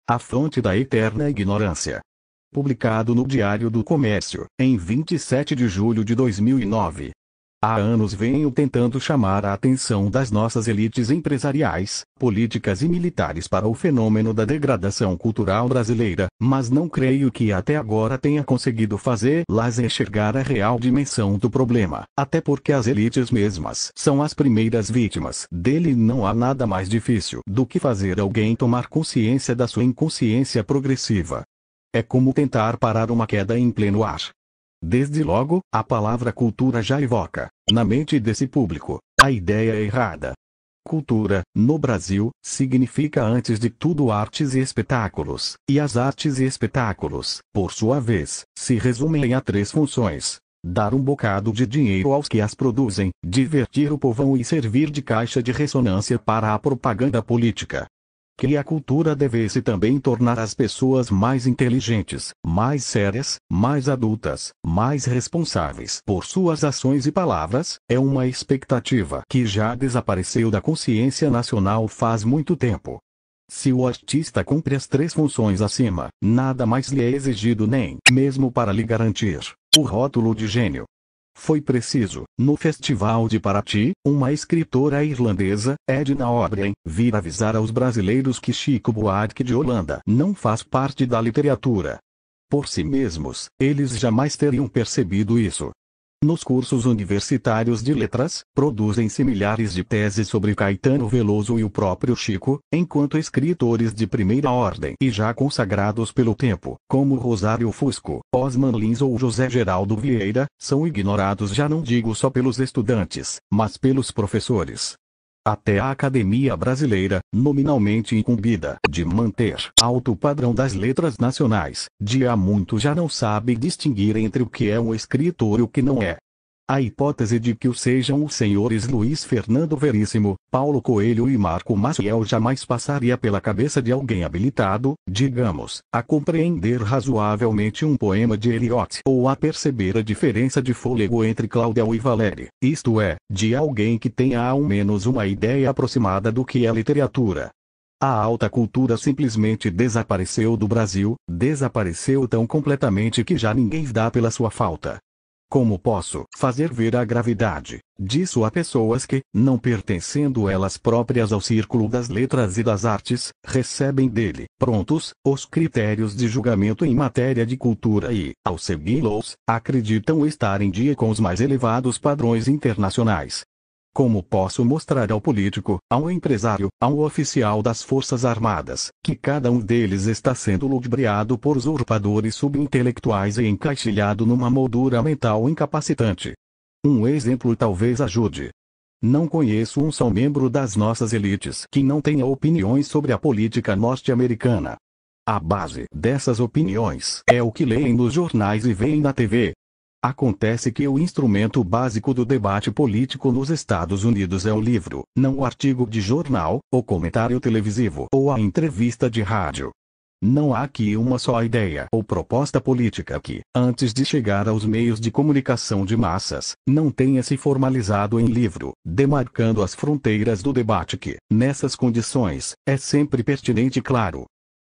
A fonte da eterna ignorância. Publicado no Diário do Comércio, em 27 de julho de 2009. Há anos venho tentando chamar a atenção das nossas elites empresariais, políticas e militares para o fenômeno da degradação cultural brasileira, mas não creio que até agora tenha conseguido fazê-las enxergar a real dimensão do problema, até porque as elites mesmas são as primeiras vítimas dele. Não há nada mais difícil do que fazer alguém tomar consciência da sua inconsciência progressiva. É como tentar parar uma queda em pleno ar. Desde logo, a palavra cultura já evoca, na mente desse público, a ideia errada. Cultura, no Brasil, significa antes de tudo artes e espetáculos, e as artes e espetáculos, por sua vez, se resumem a 3 funções: dar um bocado de dinheiro aos que as produzem, divertir o povão e servir de caixa de ressonância para a propaganda política. Que a cultura devesse também tornar as pessoas mais inteligentes, mais sérias, mais adultas, mais responsáveis por suas ações e palavras, é uma expectativa que já desapareceu da consciência nacional faz muito tempo. Se o artista cumpre as 3 funções acima, nada mais lhe é exigido nem mesmo para lhe garantir o rótulo de gênio. Foi preciso, no Festival de Paraty, uma escritora irlandesa, Edna O'Brien, vir avisar aos brasileiros que Chico Buarque de Holanda não faz parte da literatura. Por si mesmos, eles jamais teriam percebido isso. Nos cursos universitários de letras, produzem-se milhares de teses sobre Caetano Veloso e o próprio Chico, enquanto escritores de primeira ordem e já consagrados pelo tempo, como Rosário Fusco, Osman Lins ou José Geraldo Vieira, são ignorados já não digo só pelos estudantes, mas pelos professores. Até a Academia Brasileira, nominalmente incumbida de manter alto padrão das letras nacionais, de há muito já não sabe distinguir entre o que é um escritor e o que não é. A hipótese de que o sejam os senhores Luiz Fernando Veríssimo, Paulo Coelho e Marco Maciel jamais passaria pela cabeça de alguém habilitado, digamos, a compreender razoavelmente um poema de Eliot ou a perceber a diferença de fôlego entre Claudel e Valéry, isto é, de alguém que tenha ao menos uma ideia aproximada do que é literatura. A alta cultura simplesmente desapareceu do Brasil, desapareceu tão completamente que já ninguém dá pela sua falta. Como posso fazer ver a gravidade disso a pessoas que, não pertencendo elas próprias ao círculo das letras e das artes, recebem dele, prontos, os critérios de julgamento em matéria de cultura e, ao segui-los, acreditam estar em dia com os mais elevados padrões internacionais? Como posso mostrar ao político, ao empresário, ao oficial das Forças Armadas, que cada um deles está sendo ludibriado por usurpadores subintelectuais e encaixilhado numa moldura mental incapacitante? Um exemplo talvez ajude. Não conheço um só membro das nossas elites que não tenha opiniões sobre a política norte-americana. A base dessas opiniões é o que leem nos jornais e veem na TV. Acontece que o instrumento básico do debate político nos Estados Unidos é o livro, não o artigo de jornal, o comentário televisivo ou a entrevista de rádio. Não há aqui uma só ideia ou proposta política que, antes de chegar aos meios de comunicação de massas, não tenha se formalizado em livro, demarcando as fronteiras do debate que, nessas condições, é sempre pertinente e claro.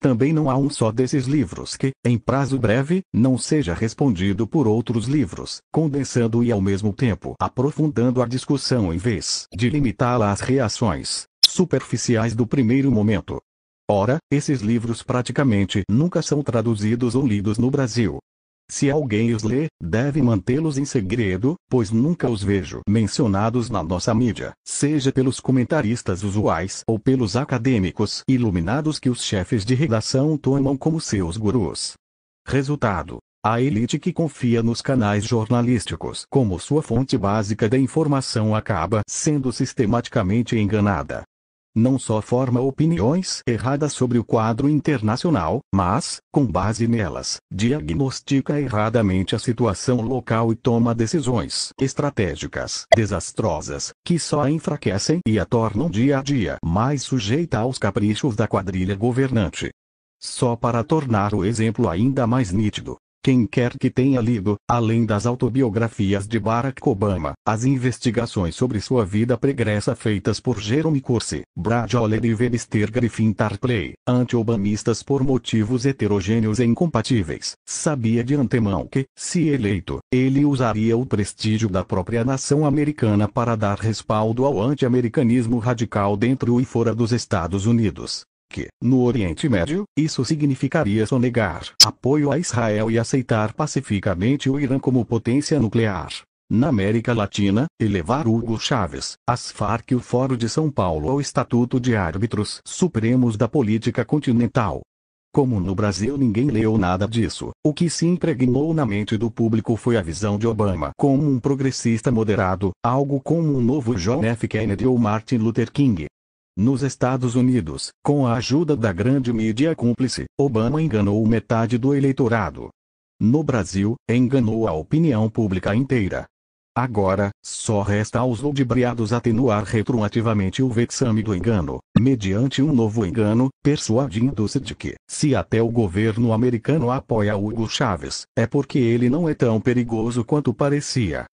Também não há um só desses livros que, em prazo breve, não seja respondido por outros livros, condensando e ao mesmo tempo aprofundando a discussão em vez de limitá-la às reações superficiais do primeiro momento. Ora, esses livros praticamente nunca são traduzidos ou lidos no Brasil. Se alguém os lê, deve mantê-los em segredo, pois nunca os vejo mencionados na nossa mídia, seja pelos comentaristas usuais ou pelos acadêmicos iluminados que os chefes de redação tomam como seus gurus. Resultado: a elite que confia nos canais jornalísticos como sua fonte básica da informação acaba sendo sistematicamente enganada. Não só forma opiniões erradas sobre o quadro internacional, mas, com base nelas, diagnostica erradamente a situação local e toma decisões estratégicas desastrosas, que só a enfraquecem e a tornam dia a dia mais sujeita aos caprichos da quadrilha governante. Só para tornar o exemplo ainda mais nítido, Quem quer que tenha lido, além das autobiografias de Barack Obama, as investigações sobre sua vida pregressa feitas por Jerome Corsi, Brad Oller e Webster Griffin Tarpley, anti-obamistas por motivos heterogêneos e incompatíveis, sabia de antemão que, se eleito, ele usaria o prestígio da própria nação americana para dar respaldo ao anti-americanismo radical dentro e fora dos Estados Unidos. Que, no Oriente Médio, isso significaria sonegar apoio a Israel e aceitar pacificamente o Irã como potência nuclear. Na América Latina, elevar Hugo Chávez, as Farc e o Fórum de São Paulo ao estatuto de árbitros supremos da política continental. Como no Brasil ninguém leu nada disso, o que se impregnou na mente do público foi a visão de Obama como um progressista moderado, algo como um novo John F. Kennedy ou Martin Luther King. Nos Estados Unidos, com a ajuda da grande mídia cúmplice, Obama enganou metade do eleitorado. No Brasil, enganou a opinião pública inteira. Agora, só resta aos ludibriados atenuar retroativamente o vexame do engano, mediante um novo engano, persuadindo-se de que, se até o governo americano apoia Hugo Chávez, é porque ele não é tão perigoso quanto parecia.